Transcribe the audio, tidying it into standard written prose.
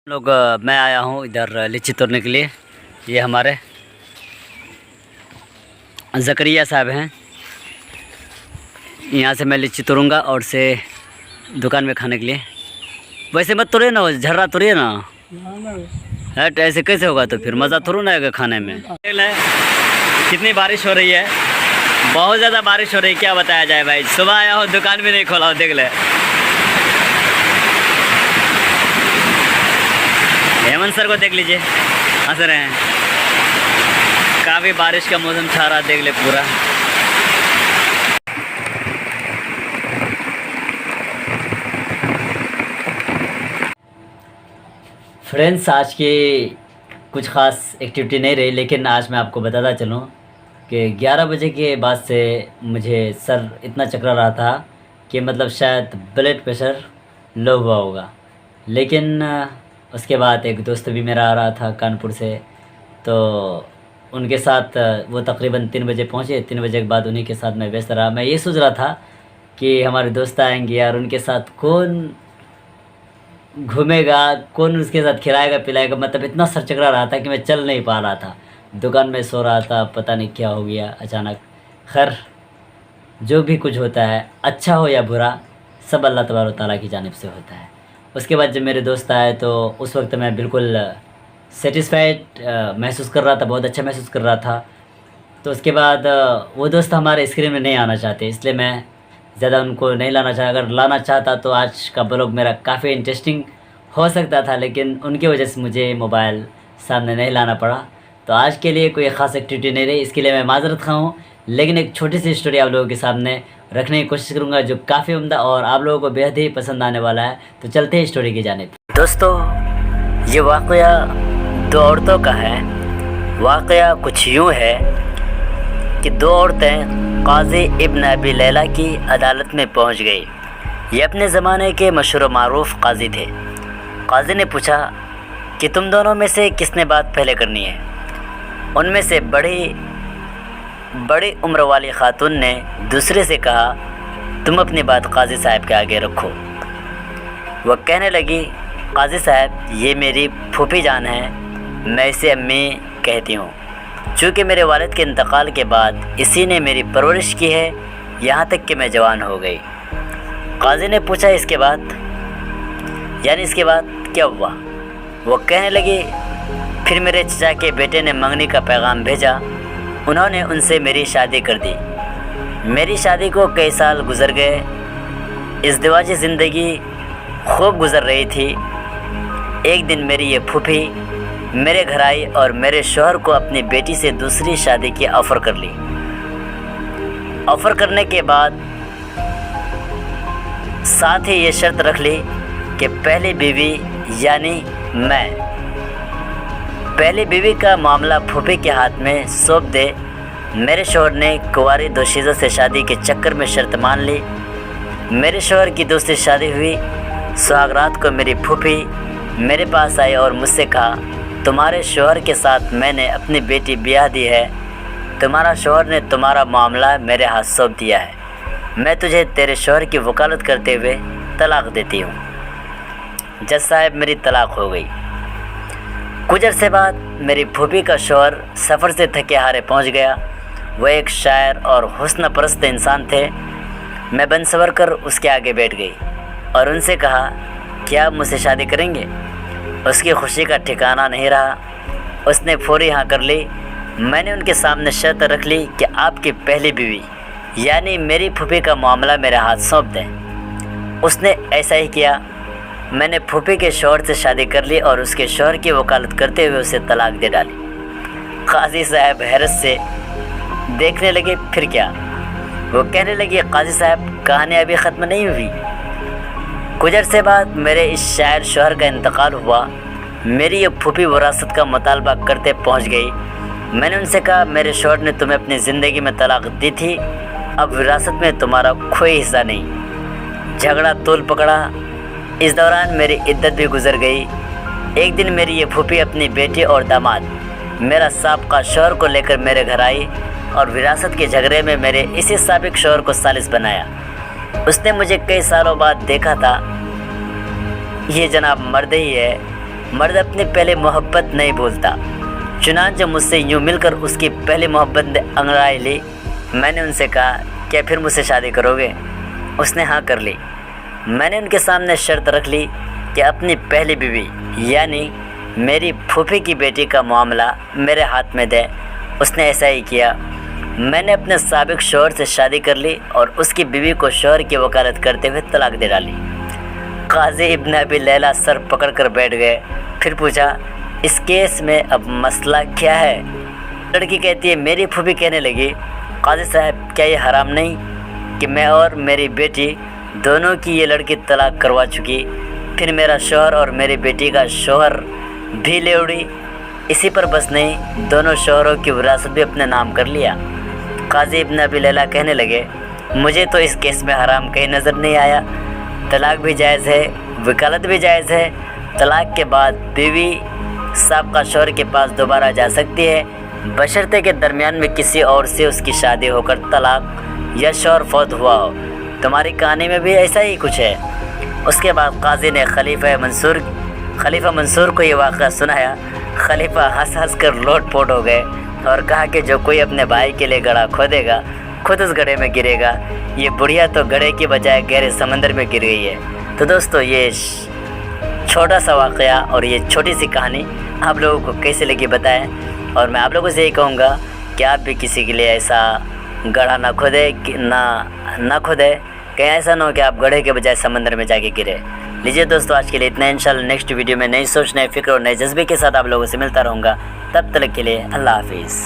मैं आया हूँ इधर लीची तोड़ने के लिए। ये हमारे ज़करिया साहब हैं। यहाँ से मैं लीची तोड़ूंगा और से दुकान में खाने के लिए। वैसे मत तोड़िए ना, झर्रा तोड़िए ना। हट, ऐसे कैसे होगा? तो फिर मज़ा थोड़ा ना आएगा खाने में। कितनी बारिश हो रही है, बहुत ज़्यादा बारिश हो रही है, क्या बताया जाए भाई। सुबह आया हो, दुकान भी नहीं खोला हो, देख ले। हेमंत सर को देख लीजिए, हंस रहे हैं। काफ़ी बारिश का मौसम छा रहा, देख ले पूरा। फ्रेंड्स, आज की कुछ ख़ास एक्टिविटी नहीं रही, लेकिन आज मैं आपको बताता चलूँ कि 11 बजे के बाद से मुझे सर इतना चकरा रहा था कि मतलब शायद ब्लड प्रेशर लो हुआ होगा। लेकिन उसके बाद एक दोस्त भी मेरा आ रहा था कानपुर से, तो उनके साथ वो तकरीबन 3 बजे पहुँचे। 3 बजे के बाद उन्हीं के साथ मैं व्यस्त रहा। मैं ये सोच रहा था कि हमारे दोस्त आएंगे यार, उनके साथ कौन घूमेगा, कौन उसके साथ खिलाएगा पिलाएगा। मतलब इतना सर चकरा रहा था कि मैं चल नहीं पा रहा था, दुकान में सो रहा था, पता नहीं क्या हो गया अचानक। खैर, जो भी कुछ होता है, अच्छा हो या बुरा, सब अल्लाह तबारक ताला की जानिब से होता है। उसके बाद जब मेरे दोस्त आए तो उस वक्त मैं बिल्कुल सेटिस्फाइड महसूस कर रहा था, बहुत अच्छा महसूस कर रहा था। तो उसके बाद वो दोस्त हमारे स्क्रीन में नहीं आना चाहते, इसलिए मैं ज़्यादा उनको नहीं लाना चाहा। अगर लाना चाहता तो आज का ब्लॉग मेरा काफ़ी इंटरेस्टिंग हो सकता था, लेकिन उनकी वजह से मुझे मोबाइल सामने नहीं लाना पड़ा। तो आज के लिए कोई ख़ास एक्टिविटी नहीं रही, इसके लिए मैं माज़रत खा हूँ। लेकिन एक छोटी सी स्टोरी आप लोगों के सामने रखने की कोशिश करूँगा, जो काफ़ी उम्दा और आप लोगों को बेहद ही पसंद आने वाला है। तो चलते हैं स्टोरी की जानिब। दोस्तों, ये वाक़या 2 औरतों का है। वाक़या कुछ यूँ है कि 2 औरतें काज़ी इब्न अबी लैला की अदालत में पहुँच गई। ये अपने ज़माने के मशहूर मारूफ काज़ी थे। काज़ी ने पूछा कि तुम दोनों में से किसने बात पहले करनी है। उनमें से बड़ी उम्र वाली खातून ने दूसरे से कहा, तुम अपनी बात काज़ी साहब के आगे रखो। वह कहने लगी, काज़ी साहब, ये मेरी फूफी जान है, मैं इसे अम्मी कहती हूँ। चूँकि मेरे वालिद के इंतकाल के बाद इसी ने मेरी परवरिश की है, यहाँ तक कि मैं जवान हो गई। काज़ी ने पूछा, इसके बाद यानी इसके बाद क्या हुआ? वो कहने लगी, फिर मेरे चचा के बेटे ने मंगनी का पैगाम भेजा। उन्होंने उनसे मेरी शादी कर दी। मेरी शादी को कई साल गुजर गए। इज़्दिवाजी ज़िंदगी खूब गुजर रही थी। एक दिन मेरी ये फूफी मेरे घर आई और मेरे शौहर को अपनी बेटी से दूसरी शादी की ऑफ़र कर ली। ऑफ़र करने के बाद साथ ही ये शर्त रख ली कि पहली बीवी यानी मैं, पहली बीवी का मामला फूफी के हाथ में सौंप दे। मेरे शौहर ने कुंवारी दोशीज़ों से शादी के चक्कर में शर्त मान ली। मेरे शौहर की दूसरी शादी हुई। सुहागरात को मेरी फूफी मेरे पास आई और मुझसे कहा, तुम्हारे शौहर के साथ मैंने अपनी बेटी ब्याह दी है। तुम्हारा शौहर ने तुम्हारा मामला मेरे हाथ सौंप दिया है। मैं तुझे तेरे शौहर की वकालत करते हुए तलाक देती हूँ। जज साहब, मेरी तलाक हो गई। कुछ अरसे बाद मेरी फूफी का शौहर सफ़र से थके हारे पहुंच गया। वह एक शायर और हुस्न परस्त इंसान थे। मैं बन सवर कर उसके आगे बैठ गई और उनसे कहा, क्या आप मुझसे शादी करेंगे? उसकी खुशी का ठिकाना नहीं रहा। उसने फौरी हाँ कर ली। मैंने उनके सामने शर्त रख ली कि आपकी पहली बीवी यानी मेरी फूफी का मामला मेरे हाथ सौंप दें। उसने ऐसा ही किया। मैंने फूफी के शौहर से शादी कर ली और उसके शौहर की वकालत करते हुए उसे तलाक दे डाली। काज़ी साहब हैरत से देखने लगे, फिर क्या? वो कहने लगे, काज़ी साहब, कहानी अभी ख़त्म नहीं हुई। कुछ अरसे बाद मेरे इस शायर शौहर का इंतकाल हुआ। मेरी ये फूफी विरासत का मुतालबा करते पहुंच गई। मैंने उनसे कहा, मेरे शौहर ने तुम्हें अपनी ज़िंदगी में तलाक दी थी, अब विरासत में तुम्हारा कोई हिस्सा नहीं। झगड़ा तूल पकड़ा। इस दौरान मेरी इद्दत भी गुजर गई। एक दिन मेरी ये फूफी अपनी बेटी और दामाद मेरा साबका शौहर को लेकर मेरे घर आई और विरासत के झगड़े में मेरे इसी साबिक शौहर को सालिस बनाया। उसने मुझे कई सालों बाद देखा था। ये जनाब मर्द ही है, مرد اپنی پہلے محبت نہیں بھولتا۔ چنانچہ مجھ سے یوں مل کر اس کی پہلی محبت نے انگڑائی لی۔ میں نے ان سے کہا، کیا پھر مجھ سے شادی کرو گے؟ اس نے ہاں کر لی۔ میں نے ان کے سامنے شرط رکھ لی کہ اپنی پہلی بیوی یعنی میری پھوپھی کی بیٹی کا معاملہ میرے ہاتھ میں دے۔ اس نے ایسا ہی کیا۔ میں نے اپنے سابق شوہر سے شادی کر لی اور اس کی بیوی کو شوہر کی وکالت کرتے ہوئے طلاق دے ڈالی۔ قاضی ابن ابی لیلہ سر پکڑ کر بیٹھ گئے۔ پھر پوچھا، اس کیس میں اب مسئلہ کیا ہے؟ لڑکی کہتی ہے، میری پھوپھی کہنے لگی، قاضی صاحب کیا یہ حرام نہیں کہ میں اور میری بیٹی دونوں کی یہ لڑکی طلاق کروا چکی، پھر میرا شوہر اور میری بیٹی کا شوہر بھی لے اڑی، اسی پر بس نہیں دونوں شوہروں کی وراثت بھی اپنے نام کر لیا۔ قاضی ابن ابی لیلہ کہنے لگے، مجھے تو اس کیس میں حرام کہیں نظر نہیں آیا۔ طلاق بھی جائز ہے، وکالت بھی جائز ہے۔ طلاق کے بعد بیوی سابقہ شوہر کے پاس دوبارہ جا سکتی ہے، بشرطے کے درمیان میں کسی اور سے اس کی شادی ہو کر طلاق یا شوہر فوت ہوا ہو۔ تمہاری کہانی میں بھی ایسا ہی کچھ ہے۔ اس کے بعد قاضی نے خلیفہ منصور کو یہ واقعہ سنایا۔ خلیفہ ہنس ہنس کر لوٹ پوٹ ہو گئے اور کہا کہ جو کوئی اپنے بھائی کے لیے گڑھا کھودے گا خود اس گڑھے میں گرے گا۔ یہ بڑھیا تو گڑھے کی بجائے گہرے سمندر میں گر گئی ہے۔ تو دوستو، یہ چھوٹا سا واقعہ اور یہ چھوٹی سی کہانی آپ لوگوں کو کیسے لگی بتائیں، اور میں آپ لوگوں سے یہی کہوں گا کہ آپ بھی کسی کے لیے ایسا گڑھا نہ کھودے، کہیں ایسا نہ ہو کہ آپ گڑھے کے بجائے سمندر میں جا کے گرے۔ لیجیے دوستو، آج کے لیے اتنا۔ انشاءاللہ نیکسٹ ویڈیو میں نئی سوچ، نئے فکر اور نئے جذبے کے ساتھ آپ لوگوں سے ملتا رہوں گا۔ تب تک کے لیے اللہ حافظ۔